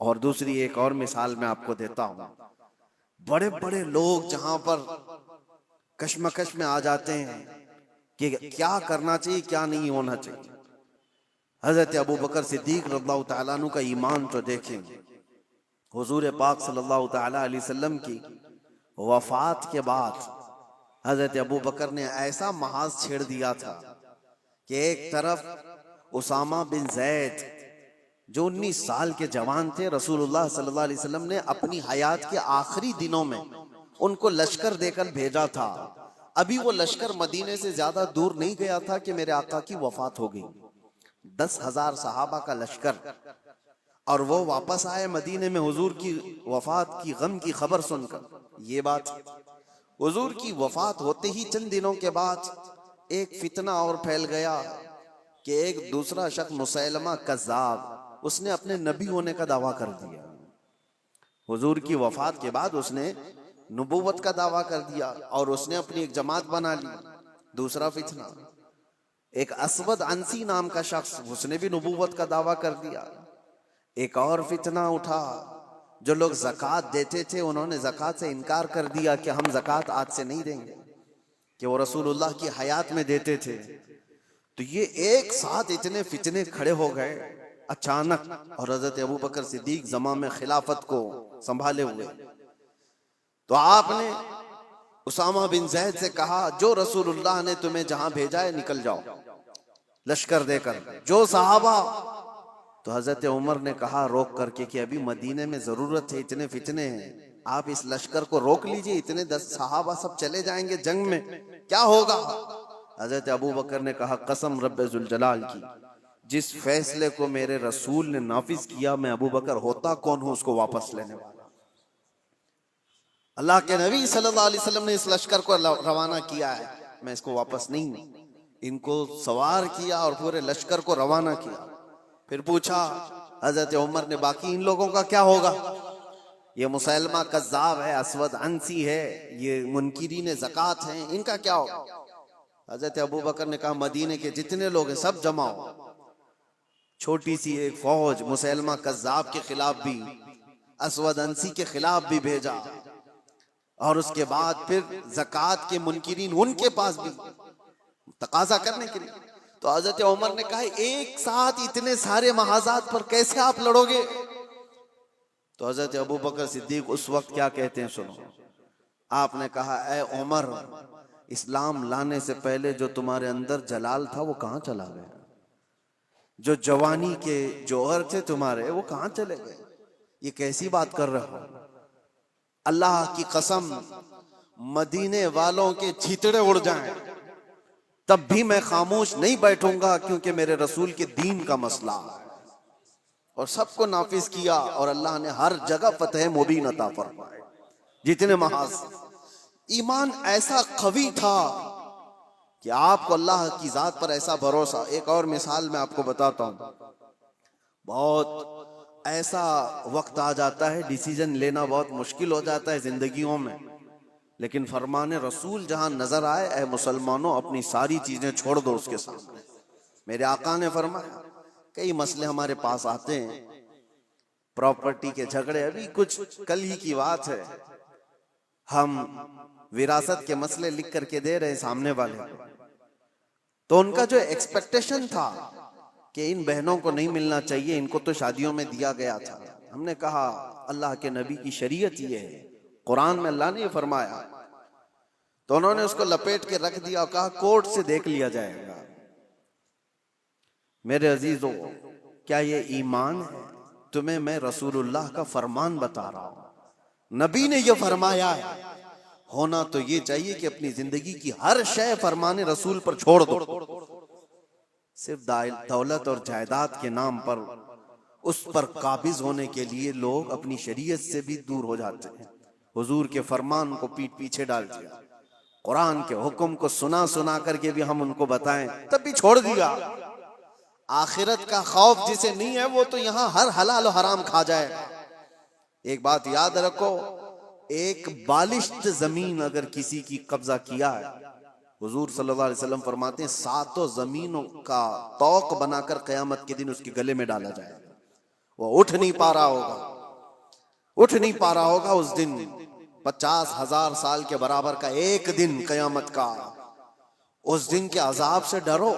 और दूसरी एक और मिसाल मैं आपको देता हूं। बड़े बड़े लोग जहां पर कश्मकश में आ जाते हैं कि क्या करना चाहिए क्या नहीं होना चाहिए, हजरत अबू बकर सिद्दीक रज़ियल्लाहु ताला अन्हु का ईमान तो देखें। हुजूर पाक सल्लल्लाहु ताला अलैहि वसल्लम की वफात के बाद हजरत अबू बकर ने ऐसा महाज छेड़ दिया था कि एक तरफ उसामा बिन जैद जो 19 साल के जवान थे, रसूलुल्लाह सल्लल्लाहु अलैहि वसल्लम ने अपनी हयात के आखिरी दिनों में उनको लश्कर देकर भेजा था। अभी वो लश्कर मदीने से ज्यादा दूर नहीं गया था कि मेरे आका की वफात हो गई। 10,000 सहाबा का लश्कर, और वो वापस आए मदीने में हुजूर की वफात की गम की खबर सुनकर। ये बात हुजूर की वफात होते ही चंद दिनों के बाद एक फितना और फैल गया कि एक दूसरा शख्स मुसैलमा कज़्ज़ाब, उसने अपने नबी होने का दावा कर दिया। हुजूर की वफात के बाद उसने नबूवत का दावा कर दिया और उसने अपनी एक जमात बना ली। दूसरा फितना, एक असवद अंसी नाम का शख्स, उसने भी नबूवत का दावा कर दिया। एक और फितना उठा, जो लोग ज़कात देते थे उन्होंने ज़कात से इनकार कर दिया कि हम ज़कात आज से नहीं देंगे, कि वो रसूलुल्लाह की हयात में देते थे। तो ये एक साथ इतने फितने खड़े हो गए अचानक, और हजरत अबू बकर सिद्दीक जमा में खिलाफत को संभाले हुए। तो आपने उसामा बिन जैद से कहा, जो रसूलुल्लाह ने तुम्हें जहां भेजा है निकल जाओ लश्कर देकर, जो सहाबा। तो हजरत उमर ने कहा रोक करके कि अभी मदीने में जरूरत है, इतने फितने हैं, आप इस लश्कर को रोक लीजिए, इतने 10 सहाबा सब चले जाएंगे जंग में, क्या होगा। हजरत अबू बकर ने कहा कसम रब्बे जुल जलाल की, जिस फैसले को मेरे रसूल ने नाफिज किया, मैं अबू बकर होता कौन हूं उसको वापस लेने वाला। अल्लाह के नबी सल्लल्लाहु अलैहि वसल्लम ने इस लश्कर को रवाना किया है, मैं इसको वापस नहीं। इनको सवार किया और पूरे लश्कर को रवाना किया। फिर पूछा हजरत उमर ने, बाकी इन लोगों का क्या होगा? ये मुसैलमा कज़्ज़ाब है, असवद अंसी है, ये मुनकिरीन ज़कात हैं, इनका क्या होगा? हजरत अबू बकर ने कहा मदीने के जितने लोग हैं सब जमाओ। छोटी सी एक फौज मुसैलमा कज़्ज़ाब के खिलाफ भी, असवद अंसी के खिलाफ भी भेजा, और उसके बाद फिर ज़कात के मुनकिरीन उनके पास भी तकाजा करने के लिए। तो हजरत उमर ने कहा एक साथ इतने सारे महाजात पर कैसे आप लड़ोगे? तो हजरत अबू बकर सिद्दीक उस वक्त क्या कहते हैं सुनो। आपने कहा ए उमर, इस्लाम लाने से पहले जो तुम्हारे अंदर जलाल था वो कहां चला गया? जो जवानी के जौहर थे तुम्हारे वो कहां चले गए? ये कैसी बात कर रहे हो? अल्लाह की कसम, मदीने वालों के छितड़े उड़ जाएं तब भी मैं खामोश नहीं बैठूंगा, क्योंकि मेरे रसूल के दीन का मसला है। और सबको नाफिज किया और अल्लाह ने हर जगह फतह मुबीन अता फरमाए। जितने महाज, ईमान ऐसा कवी था कि आपको अल्लाह की जात पर ऐसा भरोसा। एक और मिसाल मैं आपको बताता हूं। बहुत ऐसा वक्त आ जाता है, डिसीजन लेना बहुत मुश्किल हो जाता है जिंदगियों में, लेकिन फरमाने रसूल जहां नजर आए, ऐ मुसलमानों अपनी सारी चीजें छोड़ दो उसके सामने। मेरे आका ने फरमाया, कई मसले हमारे पास आते हैं, प्रॉपर्टी के झगड़े, अभी कुछ कल ही की बात है, हम विरासत के मसले लिख करके दे रहे हैं सामने वाले को। तो उनका जो एक्सपेक्टेशन था कि इन बहनों को नहीं मिलना चाहिए, इनको तो शादियों में दिया गया था। हमने कहा अल्लाह के नबी की शरीयत ये है, कुरान में अल्लाह ने ये फरमाया। तो उन्होंने उसको लपेट के रख दिया और कहा कोर्ट से देख लिया जाएगा। मेरे अजीजों, क्या ये ईमान है? तुम्हें मैं रसूलुल्लाह का फरमान बता रहा हूं, नबी ने ये फरमाया है। होना तो ये चाहिए कि अपनी जिंदगी की हर शय फरमाने रसूल पर छोड़ दो। सिर्फ दौलत और जायदाद के नाम पर उस पर काबिज होने के लिए लोग अपनी शरीयत से भी दूर हो जाते हैं। हुजूर के फरमान को पीठ पीछे डाल दिया, कुरान के हुक्म को सुना सुना करके भी हम उनको बताएं तब भी छोड़ दिया। आखिरत का खौफ जिसे नहीं है वो तो यहाँ हर हलाल और हराम खा जाएगा। एक बात याद रखो, एक बालिश्त जमीन अगर किसी की कब्जा किया है, हुजूर सल्लल्लाहु अलैहि वसल्लम फरमाते हैं 7 जमीनों का तौक बनाकर कयामत के दिन उसके गले में डाला जाएगा, वो उठ नहीं पा रहा होगा। उठ नहीं पा रहा होगा उस दिन। 50,000 साल के बराबर का एक दिन कयामत का, उस दिन के अजाब से डरो।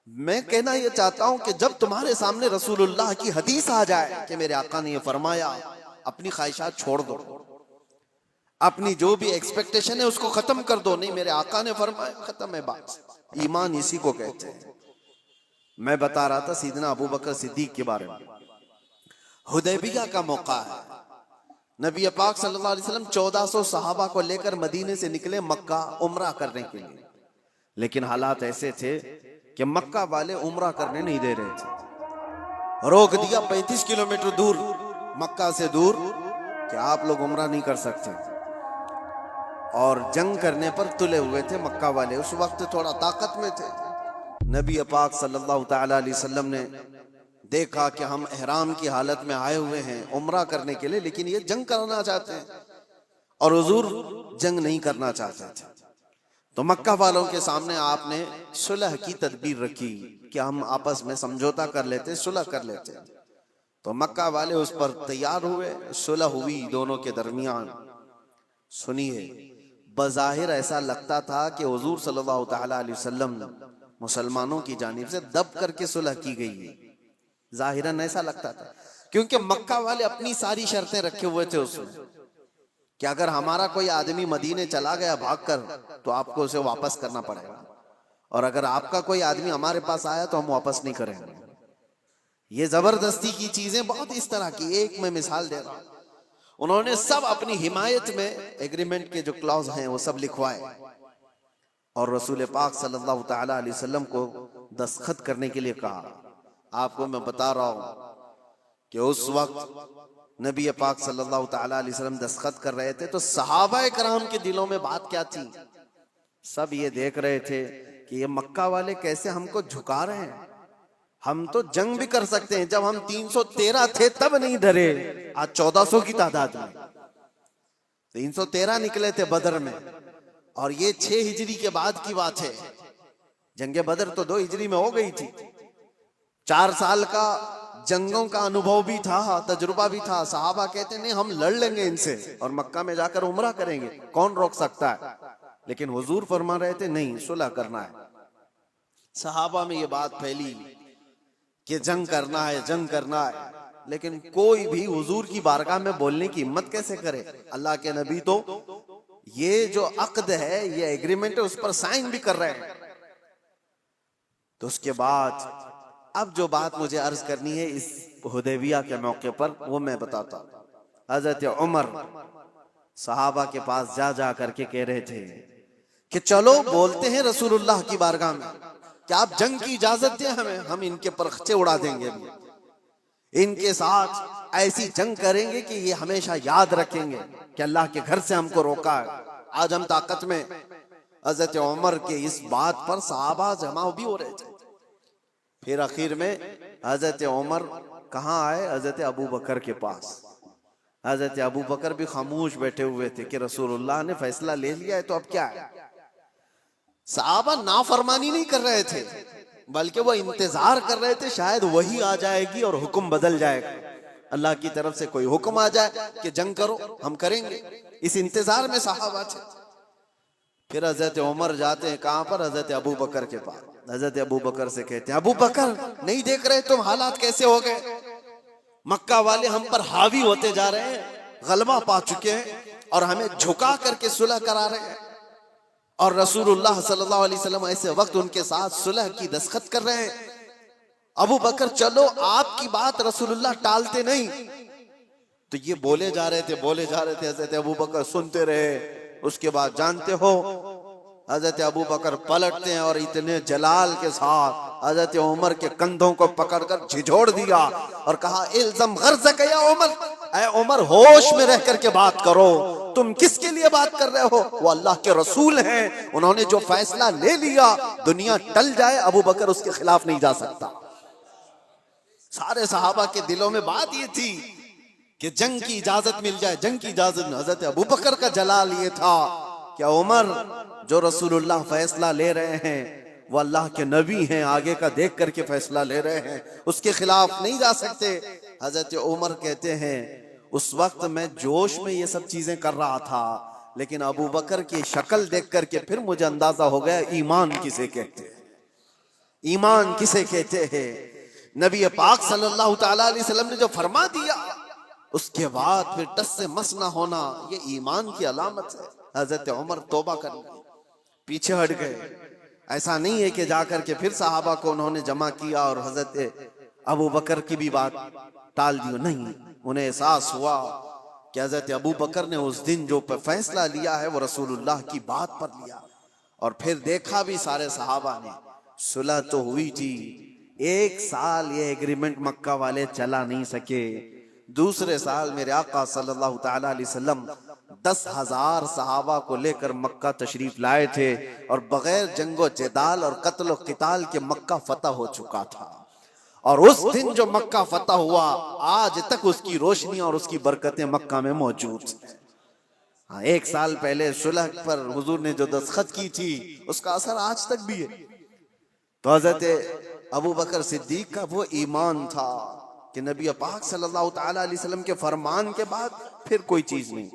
मैं कहना यह चाहता हूं कि जब तुम्हारे सामने रसूलुल्लाह की हदीस आ जाए कि मेरे आका ने यह फरमाया, अपनी ख्वाहिशात छोड़ दो, अपनी जो भी एक्सपेक्टेशन है उसको खत्म कर दो। नहीं, मेरे आका ने फरमाया, खत्म है बात। ईमान इसी को कहते हैं। मैं बता रहा था सीदना अबू बकर सिद्दीक के बारे में। हुदैबिया का मौका है, नबी पाक सल्लल्लाहु अलैहि वसल्लम 1400 सहाबा को लेकर मदीने से निकले मक्का उम्रा करने के लिए, लेकिन हालात ऐसे थे कि मक्का वाले उम्रा करने नहीं दे रहे थे। रोक दिया 35 किलोमीटर दूर, मक्का से दूर, कि आप लोग उम्रा नहीं कर सकते। और जंग करने पर तुले हुए थे मक्का वाले, उस वक्त थोड़ा ताकत में थे। नबी पाक सल्लल्लाहु ताला अलैहि वसल्लम ने देखा कि हम एहराम की हालत में आए हुए हैं उम्रा करने के लिए, लेकिन ये जंग करना चाहते हैं और हुजूर जंग नहीं करना चाहते थे। तो मक्का वालों के सामने आपने सुलह की तदबीर रखी कि हम आपस में समझौता कर लेते, सुलह कर लेते। तो मक्का वाले उस पर तैयार हुए, सुलह हुई दोनों के दरमियान। सुनिए, बज़ाहिर ऐसा लगता था कि हुजूर सल्लल्लाहु ताला अलैहि वसल्लम मुसलमानों की जानिब से दब करके सुलह की गई है, जाहिरन ऐसा लगता था, क्योंकि मक्का वाले अपनी सारी शर्तें रखे हुए थे उसमें कि अगर हमारा कोई आदमी मदीने चला गया भागकर तो आपको उसे वापस करना पड़ेगा, और अगर आपका कोई आदमी हमारे पास आया तो हम वापस नहीं करेंगे। ये जबरदस्ती की चीजें बहुत इस तरह की, एक मैं मिसाल दे रहा हूं। उन्होंने सब अपनी हिमायत में एग्रीमेंट के जो क्लॉज हैं वो सब लिखवाए और रसूल पाक सल्लल्लाहु ताला अलैहि वसल्लम को दस्तखत करने के लिए कहा। आपको मैं बता रहा हूं कि उस वक्त नबी पाक सल्लल्लाहु ताला अलैहि वसल्लम दस्तखत कर रहे थे तो सहाबा कराम के दिलों में बात क्या थी? सब ये देख रहे थे कि ये मक्का वाले कैसे हमको झुका रहे हैं। हम तो जंग भी कर सकते हैं, जब हम 313 थे तब नहीं डरे, आज 1400 की तादाद में 313 निकले थे बदर में, और ये 6 हिजरी के बाद की बात है। जंगे बदर तो 2 हिजरी में हो गई थी। 4 साल का जंगों का अनुभव भी था, तजुर्बा भी था। सहाबा कहते नहीं हम लड़ लेंगे इनसे और मक्का में जाकर उम्रा करेंगे, कौन रोक सकता है। लेकिन हुजूर फरमा रहे थे नहीं, सुलह करना है। सहाबा में ये बात फैली कि जंग करना है, जंग करना है, लेकिन कोई भी हुजूर की बारगाह में बोलने की हिम्मत कैसे करे। अल्लाह के नबी तो ये जो अक्द है, ये एग्रीमेंट है, उस पर साइन भी कर रहे हैं। तो उसके बाद अब जो बात मुझे अर्ज करनी है इस हुदैबिया के मौके पर, वो मैं बताता हूं। हजरत उमर सहाबा के पास जा जा करके कह रहे थे कि चलो बोलते हैं रसूलुल्लाह की बारगाह में कि आप जंग की इजाजत दें हमें, हम इनके परखचे उड़ा देंगे, इनके साथ ऐसी जंग करेंगे कि ये हमेशा याद रखेंगे कि अल्लाह के घर से हमको रोका है, आज हम ताकत में। हजरत उमर के इस बात पर सहाबा जमा भी हो रहे थे। फिर आखिर में हजरत उमर कहाँ आए? हजरत अबू बकर के पास। हजरत अबू बकर भी खामोश बैठे हुए थे कि रसूलुल्लाह ने फैसला ले लिया है तो अब क्या है। सहाबा नाफरमानी नहीं कर रहे थे, बल्कि वो इंतजार कर रहे थे शायद वही आ जाएगी और हुक्म बदल जाएगा, अल्लाह की तरफ से कोई हुक्म आ जाए कि जंग करो, हम करेंगे। इस इंतजार में सहाबा थे। फिर हजरत उमर जाते हैं कहां पर? हजरत अबू बकर के पास। हजरत अबू बकर से कहते हैं, अबू बकर नहीं देख रहे तुम हालात कैसे हो गए? मक्का वाले हम पर हावी होते जा रहे हैं, गलबा पा चुके हैं और हमें झुका करके सुलह करा रहे हैं, और रसूलुल्लाह सल्लल्लाहु अलैहि वसल्लम ऐसे वक्त उनके साथ सुलह की दस्तखत कर रहे हैं। अबू बकर चलो, आपकी बात रसूलुल्लाह टालते नहीं। तो ये बोले जा रहे थे, बोले जा रहे थे। हजरत अबू बकर सुनते रहे। उसके बाद जानते हो हजरत अबू बकर पलटते हैं और इतने जलाल के साथ हजरत उमर के कंधों को पकड़कर झिझोड़ दिया और कहा, इल्ज़म गर्ज़क या उमर, ऐ उमर होश में रह करके बात करो, तुम किसके लिए बात कर रहे हो? वो अल्लाह के रसूल हैं, उन्होंने जो फैसला ले लिया, दुनिया टल जाए अबू बकर उसके खिलाफ नहीं जा सकता। सारे सहाबा के दिलों में बात ये थी कि जंग की इजाजत मिल जाए, जंग की इजाजत। हजरत अबू बकर का जलाल ये था कि उमर जो रसूलुल्लाह फैसला ले रहे हैं वो अल्लाह के नबी हैं, आगे का देख करके फैसला ले रहे हैं, उसके खिलाफ नहीं जा सकते। हजरत उमर कहते हैं उस वक्त मैं जोश में ये सब चीजें कर रहा था, लेकिन अबू बकर की शक्ल देख करके फिर मुझे अंदाजा हो गया ईमान किसे कहते हैं, ईमान किसे कहते हैं। नबी पाक सल्लल्लाहु ताला अलैहि वसल्लम ने जो फरमा दिया, उसके बाद फिर टस से मस ना होना, ये ईमान की अलामत है। हजरत उमर तौबा कर गए, पीछे हट गए। ऐसा नहीं है कि जाकर के फिर साहबा को उन्होंने जमा किया और हजरत अबू बकर की भी बात टाल दी, नहीं। उन्हें एहसास हुआ कि हजरत अबू बकर ने उस दिन जो फैसला लिया है वो रसूलुल्लाह की बात पर लिया। और फिर देखा भी सारे सहाबा ने, सुलह तो हुई थी, 1 साल ये एग्रीमेंट मक्का वाले चला नहीं सके। दूसरे साल मेरे आका सल्लल्लाहु ताला अलैहि वसल्लम 10,000 सहाबा को लेकर मक्का तशरीफ लाए थे और बगैर जंगो जदाल और कत्ल क़िताल के मक्का फतह हो चुका था। और उस दिन जो मक्का फतह हुआ, आज तक उसकी रोशनी और उसकी बरकतें मक्का में मौजूद हैं। हाँ, 1 साल पहले सुलह पर हुजूर ने जो दस्तखत की थी, उसका असर आज तक भी है। तो हजरत अबू बकर सिद्दीक का वो ईमान था कि नबी पाक सल्लल्लाहु ताला अलैहि वसल्लम के फरमान के बाद फिर कोई चीज नहीं।